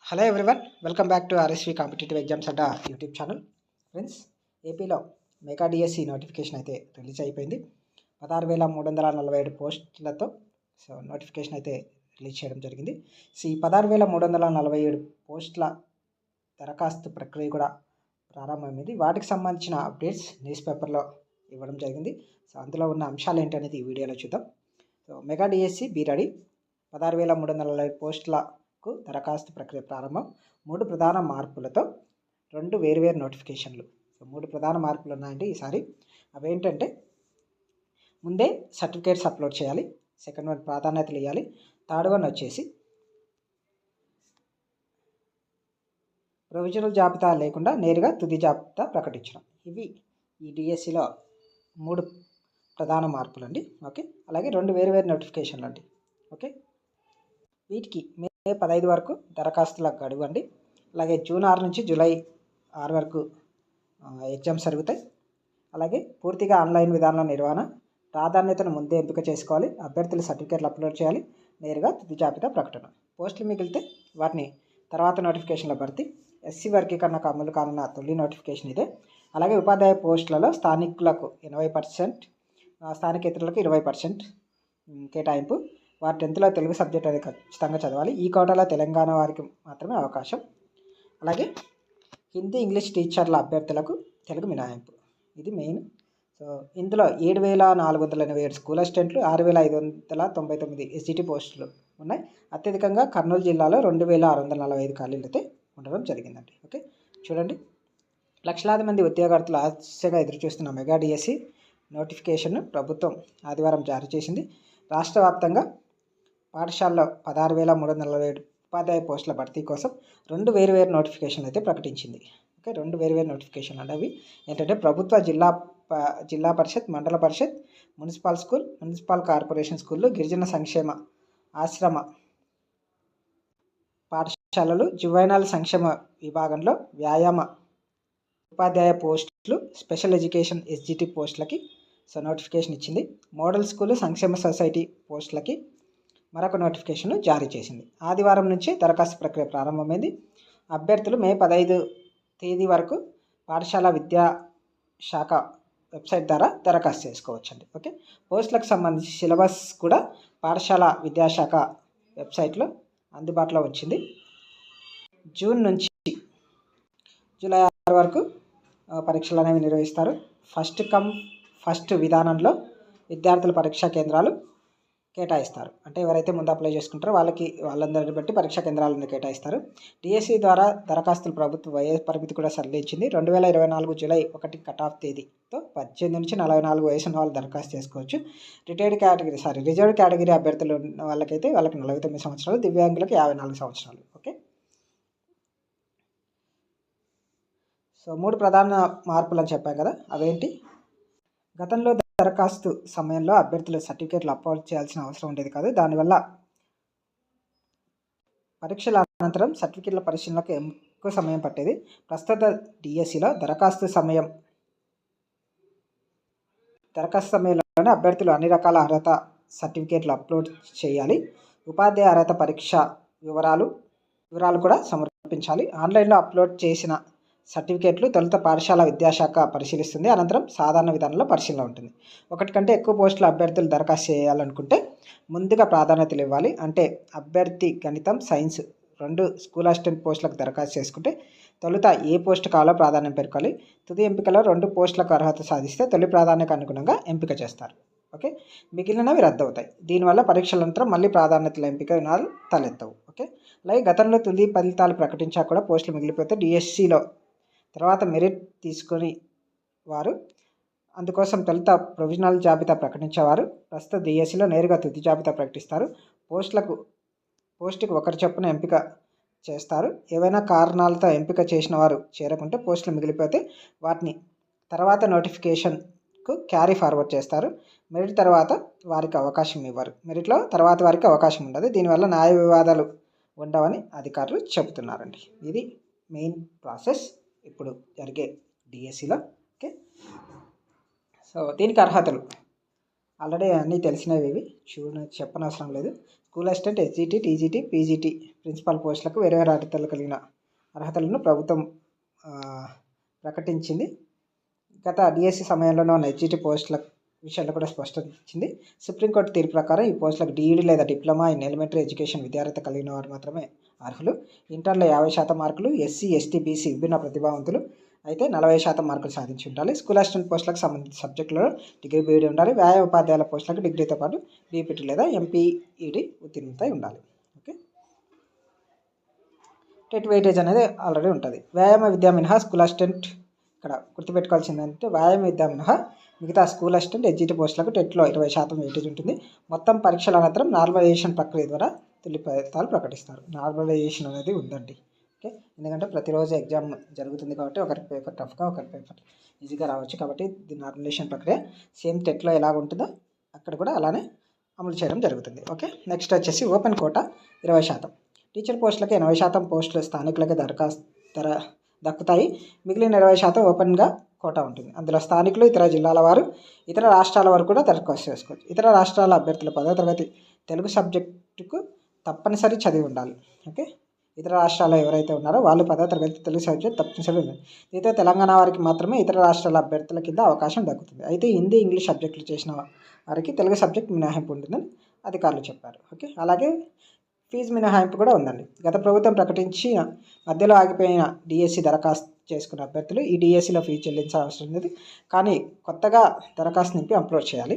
Hello everyone, welcome back to RSV competitive exams Adda YouTube channel. Friends, ఏపీలో mega DSC notification అయితే release అయిపోయింది. 16,347 పోస్టులతో notification అయితే release చేయడం జరిగింది. ఈ 16,347 పోస్టుల దరఖాస్తు ప్రక్రియ కూడా ప్రారంభమైంది. వాటికి సంబంధించిన అప్డేట్స్ న్యూస్ పేపర్లో ఇవ్వడం జరిగింది. అందులో ఉన్న అంశాలు ఏంటనేది ఈ వీడియోలో చూద్దాం. Mega DSC be ready. 16,347 పోస్టుల దరఖాస్తు ప్రక్రియ ప్రారంభం. 3 ప్రధాన మార్పులతో 2 వేరువేరు నోటిఫికేషన్లు. 3 ప్రధాన మార్పులు ఉన్నాయండి ఈసారి. అవేంటంటే, ముందే సర్టిఫికేట్స్ అప్లోడ్ చేయాలి. సెకండ్ వన్ ప్రాధాన్యతలు ఇవ్వాలి. థర్డ్ వన్ వచ్చేసి ప్రొవిజనల్ జాబితా లేకుండా నేరుగా తుది జాబితా ప్రకటించడం. ఇవి ఈ డిఎస్సిలో 3 ప్రధాన మార్పులు అండి. ఓకే, అలాగే 2 వేరువేరు నోటిఫికేషన్లు అండి. ఓకే, వీటికి మే 15 వరకు దరఖాస్తుల గడువు అండి. అలాగే జూన్ 6 నుంచి జూలై 6 వరకు ఎగ్జామ్స్ జరుగుతాయి. అలాగే పూర్తిగా ఆన్లైన్ విధానంలో నిర్వహణ. ప్రాధాన్యతను ముందే ఎంపిక చేసుకోవాలి. అభ్యర్థులు సర్టిఫికేట్లు అప్లోడ్ చేయాలి. నేరుగా తుది జాబితా ప్రకటన. పోస్టులు మిగిలితే వాటిని తర్వాత నోటిఫికేషన్లో భర్తీ. ఎస్సీ వర్గీకరణకు అమలు కానున్న తొలి నోటిఫికేషన్ ఇదే. అలాగే ఉపాధ్యాయ పోస్టులలో స్థానికులకు 80%, స్థానికేతరులకు 20% కేటాయింపు. వారు 10th తెలుగు సబ్జెక్ట్ అనేది ఖచ్చితంగా చదవాలి. ఈ కోటాలో తెలంగాణ వారికి మాత్రమే అవకాశం. అలాగే హిందీ, ఇంగ్లీష్ టీచర్ల అభ్యర్థులకు తెలుగు మినహాయింపు. ఇది మెయిన్. ఇందులో 7,487 స్కూల్ అసిస్టెంట్లు, 6,599 ఎస్జిటి పోస్టులు ఉన్నాయి. అత్యధికంగా కర్నూలు జిల్లాలో 2,645 ఖాళీలు అయితే ఉండడం జరిగిందండి. ఓకే, చూడండి, లక్షలాది మంది ఉద్యోగార్థులు ఆశగా ఎదురుచూస్తున్న మెగా డిఎస్సి నోటిఫికేషన్ను ప్రభుత్వం ఆదివారం జారీ చేసింది. రాష్ట్ర వ్యాప్తంగా పాఠశాలలో 16,347 ఉపాధ్యాయ పోస్టుల భర్తీ కోసం 2 వేరువేరు నోటిఫికేషన్లు అయితే ప్రకటించింది. ఓకే, 2 వేరువేరు నోటిఫికేషన్లు అంటే అవి ఏంటంటే, ప్రభుత్వ జిల్లా పరిషత్, మండల పరిషత్, మున్సిపల్ స్కూల్, మున్సిపల్ కార్పొరేషన్ స్కూళ్ళు, గిరిజన సంక్షేమ ఆశ్రమ పాఠశాలలు, జువైనల్ సంక్షేమ విభాగంలో వ్యాయామ ఉపాధ్యాయ పోస్టులు, స్పెషల్ ఎడ్యుకేషన్ ఎస్జిటి పోస్టులకి నోటిఫికేషన్ ఇచ్చింది. మోడల్ స్కూలు, సంక్షేమ సొసైటీ పోస్టులకి మరొక నోటిఫికేషన్ జారీ చేసింది. ఆదివారం నుంచి దరఖాస్తు ప్రక్రియ ప్రారంభమైంది. అభ్యర్థులు మే 15 తేదీ వరకు పాఠశాల విద్యాశాఖ వెబ్సైట్ ద్వారా దరఖాస్తు చేసుకోవచ్చండి. ఓకే, పోస్టులకు సంబంధించి సిలబస్ కూడా పాఠశాల విద్యాశాఖ వెబ్సైట్లో అందుబాటులో వచ్చింది. జూన్ నుంచి జూలై 6 వరకు పరీక్షలు అనేవి నిర్వహిస్తారు. ఫస్ట్ కమ్ ఫస్ట్ విధానంలో విద్యార్థుల పరీక్షా కేంద్రాలు కేటాయిస్తారు. అంటే ఎవరైతే ముందు అప్లై చేసుకుంటారో వాళ్ళందరిని బట్టి పరీక్షా కేంద్రాలను కేటాయిస్తారు. డిఎస్సి ద్వారా దరఖాస్తులు ప్రభుత్వ వయో పరిమితి కూడా సడలించింది. 2024 జూలై 1 కట్ ఆఫ్ తేదీతో 18 నుంచి 44 వయసు ఉన్న వాళ్ళు దరఖాస్తు చేసుకోవచ్చు. రిజర్వ్డ్ కేటగిరీ అభ్యర్థులు ఉన్న వాళ్ళకైతే 49 సంవత్సరాలు, దివ్యాంగులకు 54 సంవత్సరాలు. ఓకే, 3 ప్రధాన మార్పులు అని చెప్పాను కదా, అవేంటి? గతంలో దరఖాస్తు సమయంలో అభ్యర్థులు సర్టిఫికేట్లు అప్లోడ్ చేయాల్సిన అవసరం ఉండేది కాదు. దానివల్ల పరీక్షల అనంతరం సర్టిఫికేట్ల పరిశీలనకు ఎక్కువ సమయం పట్టేది. ప్రస్తుత డిఎస్సిలో దరఖాస్తు సమయంలోనే అభ్యర్థులు అన్ని రకాల అర్హత సర్టిఫికేట్లు అప్లోడ్ చేయాలి. ఉపాధ్యాయ అర్హత పరీక్ష వివరాలు కూడా సమర్పించాలి. ఆన్లైన్లో అప్లోడ్ చేసిన సర్టిఫికేట్లు తొలుత పాఠశాల విద్యాశాఖ పరిశీలిస్తుంది. అనంతరం సాధారణ విధానంలో పరిశీలన ఉంటుంది. 1 కంటే ఎక్కువ పోస్టుల అభ్యర్థులు దరఖాస్తు చేయాలనుకుంటే ముందుగా ప్రాధాన్యతలు ఇవ్వాలి. అంటే అభ్యర్థి గణితం, సైన్స్ 2 స్కూల్ అసిస్టెంట్ పోస్టులకు దరఖాస్తు చేసుకుంటే తొలుత ఏ పోస్టు కావాలో ప్రాధాన్యం పేర్కొనాలి. తుది ఎంపికలో 2 పోస్టులకు అర్హత సాధిస్తే తొలి ప్రాధాన్యతకు అనుగుణంగా ఎంపిక చేస్తారు. ఓకే, మిగిలినవి రద్దవుతాయి. దీనివల్ల పరీక్షల అనంతరం మళ్ళీ ప్రాధాన్యతల ఎంపిక విధానాలు తలెత్తవు. ఓకే, అలాగే గతంలో తుది ఫలితాలు ప్రకటించాక కూడా పోస్టులు మిగిలిపోతే డిఎస్సిలో తర్వాత మెరిట్ తీసుకొని వారు అందుకోసం తొలుత ప్రొవిజనల్ జాబితా ప్రకటించేవారు. ప్రస్తుత డిఎస్సిలో నేరుగా తుది జాబితా ప్రకటిస్తారు. పోస్టుకి ఒకరి చొప్పున ఎంపిక చేస్తారు. ఏవైనా కారణాలతో ఎంపిక చేసిన వారు చేరకుంటే పోస్టులు మిగిలిపోతే వాటిని తర్వాత నోటిఫికేషన్కు క్యారీ ఫార్వర్డ్ చేస్తారు. మెరిట్ తర్వాత వారికి అవకాశం ఇవ్వరు. మెరిట్లో తర్వాత వారికి అవకాశం ఉండదు. దీనివల్ల న్యాయ వివాదాలు ఉండవని అధికారులు చెబుతున్నారండి. ఇది మెయిన్ ప్రాసెస్ ఇప్పుడు జరిగే డిఎస్సిలో. ఓకే, దీనికి అర్హతలు ఆల్రెడీ అన్నీ తెలిసినవి, ఇవి చెప్పనవసరం లేదు. స్కూల్ అసిస్టెంట్, ఎస్జిటి, టీజిటి, పీజిటి ప్రిన్సిపల్ పోస్టులకు వేరే అర్హతలు కలిగిన అర్హతలను ప్రభుత్వం ప్రకటించింది. గత డిఎస్సి సమయంలోనే ఉన్న ఎస్జిటి పోస్టుల విషయాల్లో కూడా స్పష్టత ఇచ్చింది. సుప్రీంకోర్టు తీర్పు ప్రకారం ఈ పోస్టులకు డిఈడి లేదా డిప్లొమా ఇన్ ఎలిమెంటరీ ఎడ్యుకేషన్ విద్యార్హత కలిగిన వారు మాత్రమే అర్హులు. ఇంటర్లో 50% మార్కులు, ఎస్సీ, ఎస్టీ, బీసీ విభిన్న ప్రతిభావంతులు అయితే 40% మార్కులు సాధించి ఉండాలి. స్కూల్ అసిస్టెంట్ పోస్టులకు సంబంధించిన సబ్జెక్టులలో డిగ్రీ బీఈడి ఉండాలి. వ్యాయామ ఉపాధ్యాయుల పోస్టులకు డిగ్రీతో పాటు బీపీటీ లేదా ఎంపీఈడి ఉత్తీర్ణత ఉండాలి. ఓకే, టెట్ వెయిటేజ్ అనేది ఆల్రెడీ ఉంటుంది. వ్యాయామ విద్యా మినహా స్కూల్ అసిస్టెంట్, ఇక్కడ గుర్తుపెట్టుకోవాల్సింది ఏంటంటే వ్యాయామ విద్యా మినహా మిగతా స్కూల్ అసిస్టెంట్, ఎస్జిటి పోస్టులకు టెట్లో 20% వెయిటేజ్ ఉంటుంది. మొత్తం పరీక్షల అనంతరం నార్మలైజేషన్ ప్రక్రియ ద్వారా తుది ఫలితాలు ప్రకటిస్తారు. నార్మలైజేషన్ అనేది ఉందండి. ఓకే, ఎందుకంటే ప్రతిరోజు ఎగ్జామ్ జరుగుతుంది కాబట్టి ఒకరికి పేపర్ టఫ్గా, ఒకరి పేపర్ ఈజీగా రావచ్చు. కాబట్టి ది నార్మలైజేషన్ ప్రక్రియ సేమ్ టెట్లో ఎలాగ ఉంటుందో అక్కడ కూడా అలానే అమలు చేయడం జరుగుతుంది. ఓకే, నెక్స్ట్ వచ్చేసి ఓపెన్ కోటా 20%. టీచర్ పోస్టులకి 80% పోస్టులు స్థానికులకి దక్కుతాయి. మిగిలిన 20% ఓపెన్గా కోటా ఉంటుంది. అందులో స్థానికులు, ఇతర జిల్లాల వారు, ఇతర రాష్ట్రాల వారు కూడా దరఖాస్తు చేసుకోవచ్చు. ఇతర రాష్ట్రాల అభ్యర్థులు 10వ తరగతి తెలుగు సబ్జెక్టుకు తప్పనిసరి చదివి ఉండాలి. ఓకే, ఇతర రాష్ట్రాల్లో ఎవరైతే ఉన్నారో వాళ్ళు 10వ తరగతి తెలుగు సబ్జెక్ట్ తప్పనిసరి ఉండాలి. అయితే తెలంగాణ వారికి మాత్రమే ఇతర రాష్ట్రాల అభ్యర్థుల కింద అవకాశం దక్కుతుంది. అయితే హిందీ, ఇంగ్లీష్ సబ్జెక్టులు చేసిన వారికి తెలుగు సబ్జెక్ట్ మినహాయింపు ఉంటుందని అధికారులు చెప్పారు. ఓకే, అలాగే ఫీజు మినహాయింపు కూడా ఉందండి. గత ప్రభుత్వం ప్రకటించిన మధ్యలో ఆగిపోయిన డిఎస్సి దరఖాస్తు చేసుకున్న అభ్యర్థులు ఈ డిఎస్సిలో ఫీజు చెల్లించాల్సిన అవసరం లేదు. కానీ కొత్తగా దరఖాస్తు నింపి అప్లోడ్ చేయాలి.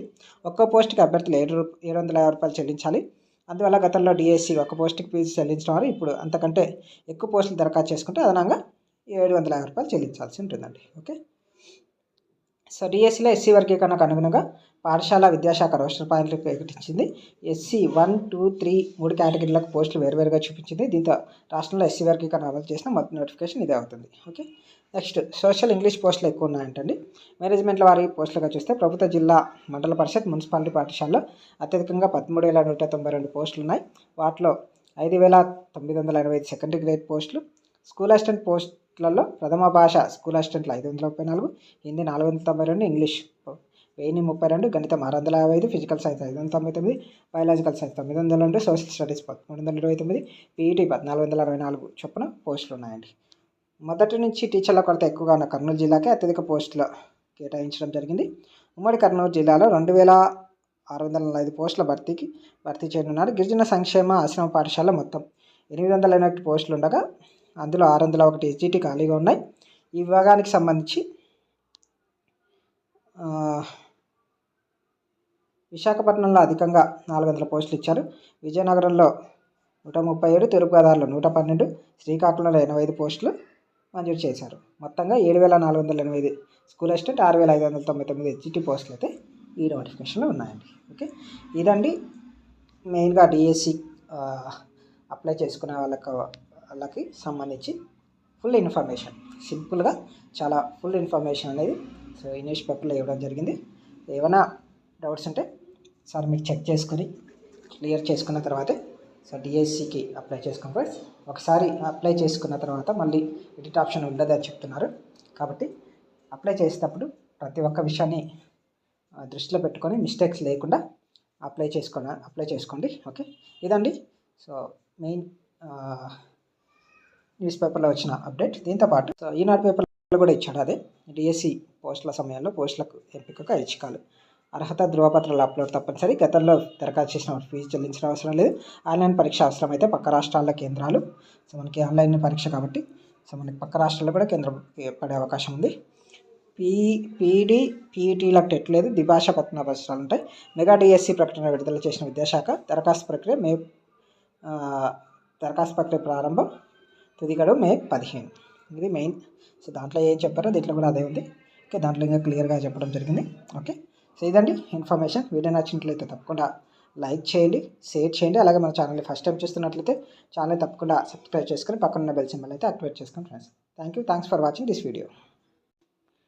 ఒక్కో పోస్టుకి అభ్యర్థులు 750 రూపాయలు చెల్లించాలి. అందువల్ల గతంలో డిఎస్సి ఒక పోస్టుకి ఫీజు చెల్లించడం వారు ఇప్పుడు అంతకంటే ఎక్కువ పోస్టులు దరఖాస్తు చేసుకుంటే అదనంగా 750 రూపాయలు చెల్లించాల్సి ఉంటుందండి. ఓకే, సో డిఎస్సిలో ఎస్సీ వర్గీకరణకు అనుగుణంగా పాఠశాల విద్యాశాఖ రోస్టర్ పాయింట్లు ప్రకటించింది. ఎస్సీ 1, 2, 3 3 కేటగిరీలకు పోస్టులు వేరువేరుగా చూపించింది. దీంతో రాష్ట్రంలో ఎస్సీ వర్గీకరణ అమలు చేసిన మొదటి నోటిఫికేషన్ ఇదే అవుతుంది. ఓకే, నెక్స్ట్ సోషల్ ఇంగ్లీష్ పోస్టులు ఎక్కువ ఉన్నాయంటండి. మేనేజ్మెంట్ల వారి పోస్టులుగా చూస్తే ప్రభుత్వ జిల్లా మండల పరిషత్ మున్సిపాలిటీ పాఠశాలలో అత్యధికంగా 13,192 పోస్టులు ఉన్నాయి. వాటిలో 5,985 సెకండరీ గ్రేడ్ పోస్టులు. స్కూల్ అసిస్టెంట్ పోస్టులలో ప్రథమ భాష స్కూల్ అసిస్టెంట్లు 534, హిందీ 492, ఇంగ్లీష్ 1032, గణితం 655, physical science 599, biological science 902, social studies 1329, PET 1464 చొప్పున పోస్టులు ఉన్నాయండి. మొదటి నుంచి టీచర్ల కొరత ఎక్కువగా ఉన్న కర్నూలు జిల్లాకే అత్యధిక పోస్టులు కేటాయించడం జరిగింది. ఉమ్మడి కర్నూలు జిల్లాలో 2,645 పోస్టుల భర్తీ చేయనున్నారు. గిరిజన సంక్షేమ ఆశ్రమ పాఠశాల మొత్తం 881 పోస్టులు ఉండగా అందులో 601 ఎస్జిటి ఖాళీగా ఉన్నాయి. ఈ విభాగానికి సంబంధించి విశాఖపట్నంలో అధికంగా 400 పోస్టులు ఇచ్చారు. విజయనగరంలో 137, తూర్పుగోదావరిలో 112, శ్రీకాకుళంలో 85 పోస్టులు మంజూరు చేశారు. మొత్తంగా 7,488 స్కూల్ అసిస్టెంట్, 6,599 ఎస్జిటి పోస్టులు అయితే ఈ నోటిఫికేషన్లో ఉన్నాయండి. ఓకే, ఇదండి మెయిన్గా డిఎస్సి అప్లై చేసుకునే వాళ్ళకి సంబంధించి ఫుల్ ఇన్ఫర్మేషన్. సింపుల్గా చాలా ఫుల్ ఇన్ఫర్మేషన్ అనేది సో ఈ న్యూస్ పేపర్లో ఇవ్వడం జరిగింది. ఏమైనా డౌట్స్ ఉంటే సార్ మీరు చెక్ చేసుకొని క్లియర్ చేసుకున్న తర్వాతే సార్ డిఎస్సికి అప్లై చేసుకోండి ఫ్రెండ్స్. ఒకసారి అప్లై చేసుకున్న తర్వాత మళ్ళీ ఎడిట్ ఆప్షన్ ఉండదని చెప్తున్నారు. కాబట్టి అప్లై చేసేటప్పుడు ప్రతి ఒక్క విషయాన్ని దృష్టిలో పెట్టుకొని మిస్టేక్స్ లేకుండా అప్లై చేసుకోండి. ఓకే, ఇదండి సో మెయిన్ న్యూస్ పేపర్లో వచ్చిన అప్డేట్. దీంతోపాటు సో ఈనాడు పేపర్లో కూడా ఇచ్చాడు. అదే డిఎస్సి పోస్టుల సమయంలో పోస్టులకు ఎంపికగా ఐచ్ఛికాలు, అర్హత ధృవపత్రాల అప్లోడ్ తప్పనిసరి. గతంలో దరఖాస్తు చేసిన ఫీజు చెల్లించిన అవసరం లేదు. ఆన్లైన్ పరీక్ష అవసరమైతే పక్క రాష్ట్రాల కేంద్రాలు, సో మనకి ఆన్లైన్ పరీక్ష కాబట్టి సో మనకి పక్క రాష్ట్రాల్లో కూడా కేంద్రం పడే అవకాశం ఉంది. పీఈటీలకు టెట్ లేదు. ద్విభాషా పత్రాలు ఉంటాయి. మెగా డిఎస్సి ప్రకటన విడుదల చేసిన విద్యాశాఖ దరఖాస్తు ప్రక్రియ ప్రారంభం, తుది గడువు May 15. ఇది మెయిన్. సో దాంట్లో ఏం చెప్పారో దీంట్లో కూడా అదే ఉంది. ఓకే, దాంట్లో ఇంకా క్లియర్గా చెప్పడం జరిగింది. ఓకే, సో ఇదండి ఇన్ఫర్మేషన్. వీడియో నచ్చినట్లయితే తప్పకుండా లైక్ చేయండి, షేర్ చేయండి. అలాగే మన ఛానల్ని ఫస్ట్ టైం చూస్తున్నట్లయితే ఛానల్ని తప్పకుండా సబ్స్క్రైబ్ చేసుకొని పక్కన ఉన్న బెల్ సింబల్ అయితే యాక్టివేట్ చేసుకోండి friends. Thanks for watching this video.